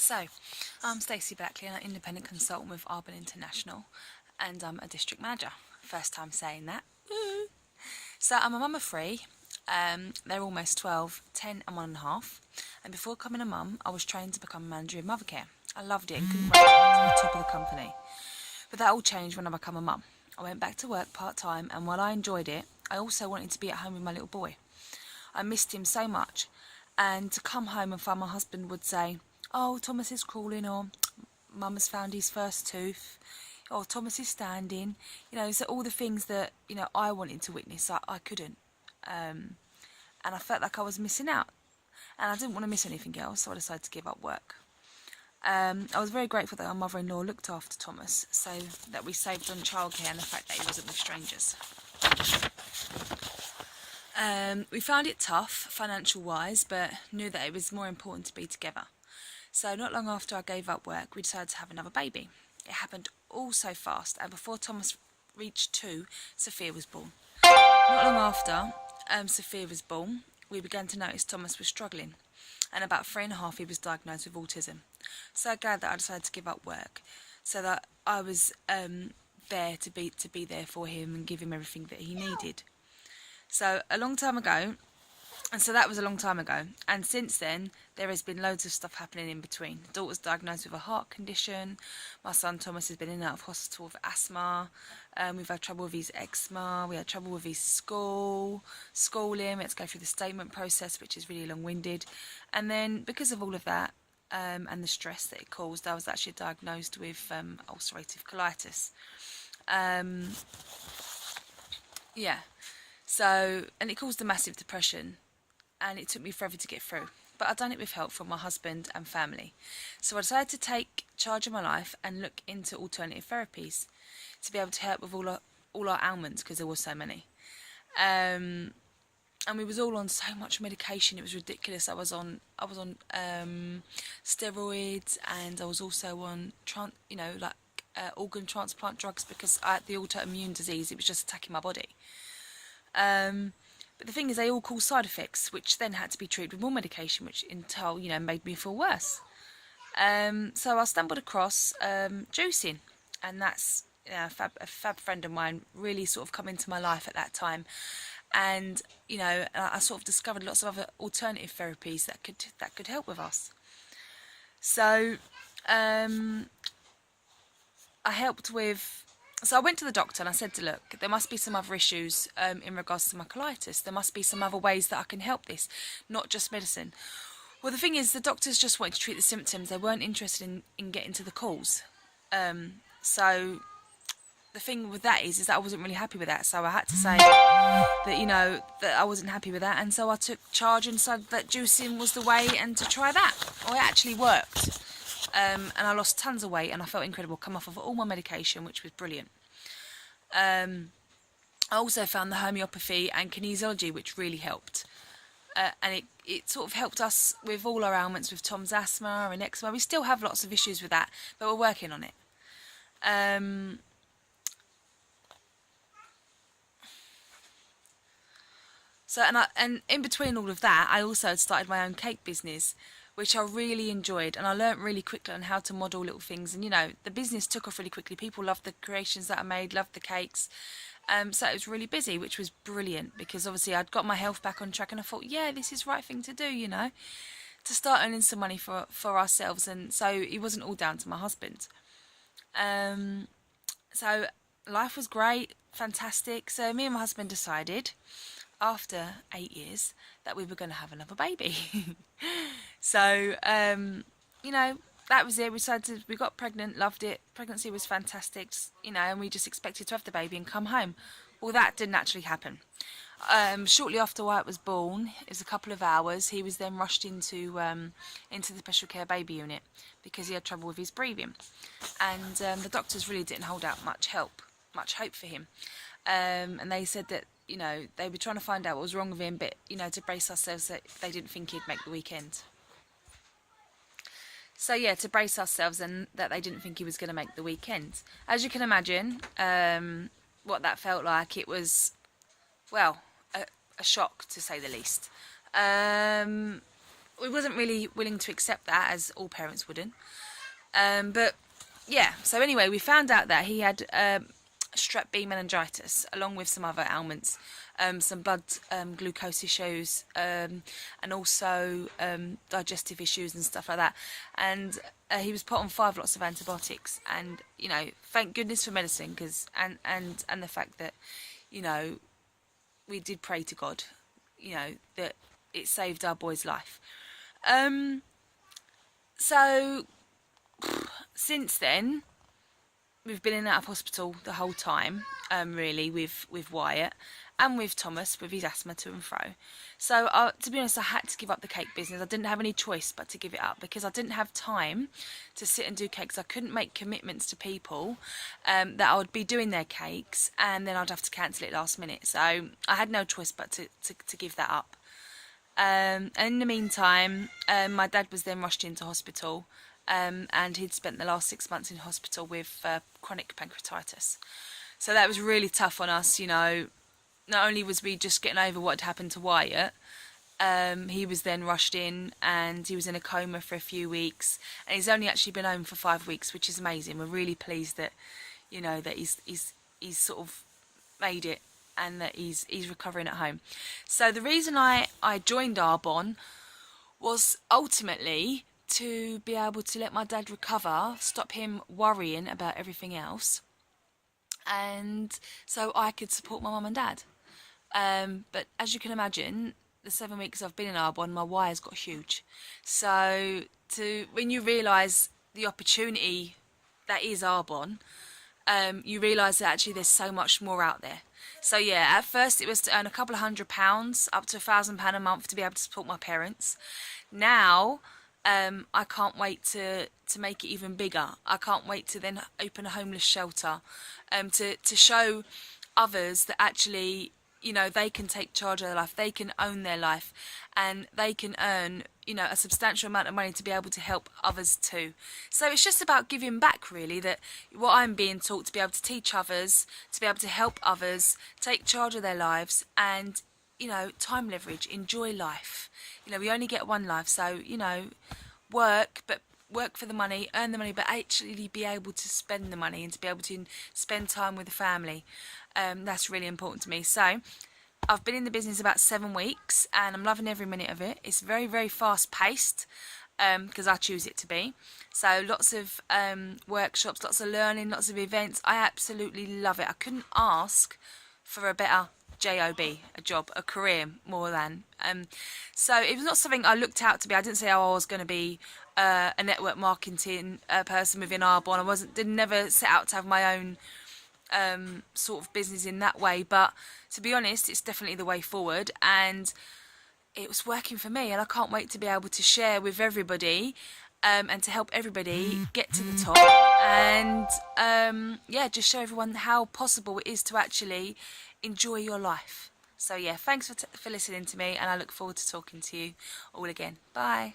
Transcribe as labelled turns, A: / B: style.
A: So, I'm Stacey Blackley, an independent consultant with Arbon International, and I'm a district manager. First time saying that. Woo. So, I'm a mum of three. They're almost 12, 10 and 1.5. And before becoming a mum, I was trained to become a manager in Mothercare. I loved it and couldn't wait to get to the top of the company. But that all changed when I became a mum. I went back to work part-time, and while I enjoyed it, I also wanted to be at home with my little boy. I missed him so much, and to come home and find my husband would say, "Oh, Thomas is crawling," or "Mum has found his first tooth," or "Thomas is standing." So all the things that I wanted to witness, I couldn't, and I felt like I was missing out, and I didn't want to miss anything else, so I decided to give up work. I was very grateful that our mother-in-law looked after Thomas, so that we saved on childcare and the fact that he wasn't with strangers. We found it tough, financial-wise, but knew that it was more important to be together. So not long after I gave up work, we decided to have another baby. It happened all so fast, and before Thomas reached 2, Sophia was born. Not long after Sophia was born, we began to notice Thomas was struggling, and about 3.5 he was diagnosed with autism. So glad that I decided to give up work, so that I was there to be there for him and give him everything that he needed. So a long time ago, and so that was a long time ago, and since then there has been loads of stuff happening in between. The daughter's diagnosed with a heart condition, my son Thomas has been in and out of hospital with asthma, we've had trouble with his eczema, we had trouble with his schooling, we had to go through the statement process, which is really long-winded, and then because of all of that and the stress that it caused, I was actually diagnosed with ulcerative colitis. So, and it caused a massive depression, and it took me forever to get through. But I've done it with help from my husband and family. So I decided to take charge of my life and look into alternative therapies to be able to help with all our ailments, because there were so many. And we was all on so much medication, it was ridiculous. I was on steroids, and I was also on organ transplant drugs, because I had the autoimmune disease. It was just attacking my body. But the thing is, they all cause side effects, which then had to be treated with more medication, which in turn, made me feel worse. So I stumbled across juicing, and that's a fab friend of mine really sort of come into my life at that time. And I sort of discovered lots of other alternative therapies that could help with us. So So I went to the doctor and I said, look, there must be some other issues in regards to my colitis. There must be some other ways that I can help this, not just medicine. Well, the thing is, the doctors just wanted to treat the symptoms. They weren't interested in getting to the cause. So the thing with that is that I wasn't really happy with that. So I had to say that, that I wasn't happy with that. And so I took charge and decided that juicing was the way, and to try that. Well, it actually worked. And I lost tons of weight, and I felt incredible, come off of all my medication, which was brilliant. I also found the homeopathy and kinesiology, which really helped. And it sort of helped us with all our ailments, with Tom's asthma and eczema. We still have lots of issues with that, but we're working on it. And in between all of that, I also started my own cake business, which I really enjoyed, and I learnt really quickly on how to model little things. And the business took off really quickly. People loved the creations that I made, loved the cakes. So it was really busy, which was brilliant, because obviously I'd got my health back on track, and I thought, yeah, this is the right thing to do, to start earning some money for ourselves. And so it wasn't all down to my husband. So life was great, fantastic. So me and my husband decided, after 8 years, that we were going to have another baby. So that was it. We got pregnant, loved it. Pregnancy was fantastic, and we just expected to have the baby and come home. Well, that didn't actually happen. Shortly after Wyatt was born, it was a couple of hours, he was then rushed into the special care baby unit because he had trouble with his breathing, and the doctors really didn't hold out much hope for him, and they said that they were trying to find out what was wrong with him, but to brace ourselves, that they didn't think he'd make the weekend. So yeah, to brace ourselves, and that they didn't think he was going to make the weekend. As you can imagine, what that felt like, it was, well, a shock, to say the least. we wasn't really willing to accept that, as all parents wouldn't. But yeah, so anyway, we found out that he had strep B meningitis, along with some other ailments, some blood glucose issues, and also digestive issues and stuff like that. And he was put on 5 lots of antibiotics. And you know, thank goodness for medicine, because and the fact that, you know, we did pray to God, you know, that it saved our boy's life. So since then, we've been in and out of hospital the whole time, really, with Wyatt and with Thomas, with his asthma to and fro. So, to be honest, I had to give up the cake business. I didn't have any choice but to give it up, because I didn't have time to sit and do cakes. I couldn't make commitments to people that I would be doing their cakes, and then I'd have to cancel it last minute. So I had no choice but to give that up. And in the meantime, my dad was then rushed into hospital. And he'd spent the last 6 months in hospital with chronic pancreatitis. So that was really tough on us, you know. Not only was we just getting over what had happened to Wyatt, he was then rushed in, and he was in a coma for a few weeks, and he's only actually been home for 5 weeks, which is amazing. We're really pleased that, you know, that he's sort of made it, and that he's recovering at home. So the reason I joined Arbonne was ultimately to be able to let my dad recover, stop him worrying about everything else, and so I could support my mum and dad. But as you can imagine, the 7 weeks I've been in Arbonne, my wires got huge. So when you realise the opportunity that is Arbonne, you realise that actually there's so much more out there. So yeah, at first it was to earn a couple of £100, up to £1,000 a month to be able to support my parents. Now, I can't wait to make it even bigger. I can't wait to then open a homeless shelter, to show others that actually, you know, they can take charge of their life, they can own their life, and they can earn, you know, a substantial amount of money to be able to help others too. So it's just about giving back, really, that what I'm being taught, to be able to teach others, to be able to help others, take charge of their lives, and, you know, time leverage, enjoy life. You know, we only get one life, so, you know, work for the money, earn the money, but actually be able to spend the money and to be able to spend time with the family. That's really important to me. So I've been in the business about 7 weeks, and I'm loving every minute of it. It's very, very fast paced, because I choose it to be. So lots of workshops, lots of learning, lots of events. I absolutely love it. I couldn't ask for a better job, a career, more than. So it was not something I looked out to be. I didn't say, oh, I was going to be a network marketing person within Arbonne. I didn't never set out to have my own sort of business in that way. But to be honest, it's definitely the way forward, and it was working for me. And I can't wait to be able to share with everybody. And to help everybody get to the top, and yeah, just show everyone how possible it is to actually enjoy your life. So yeah, thanks for listening to me, and I look forward to talking to you all again. Bye.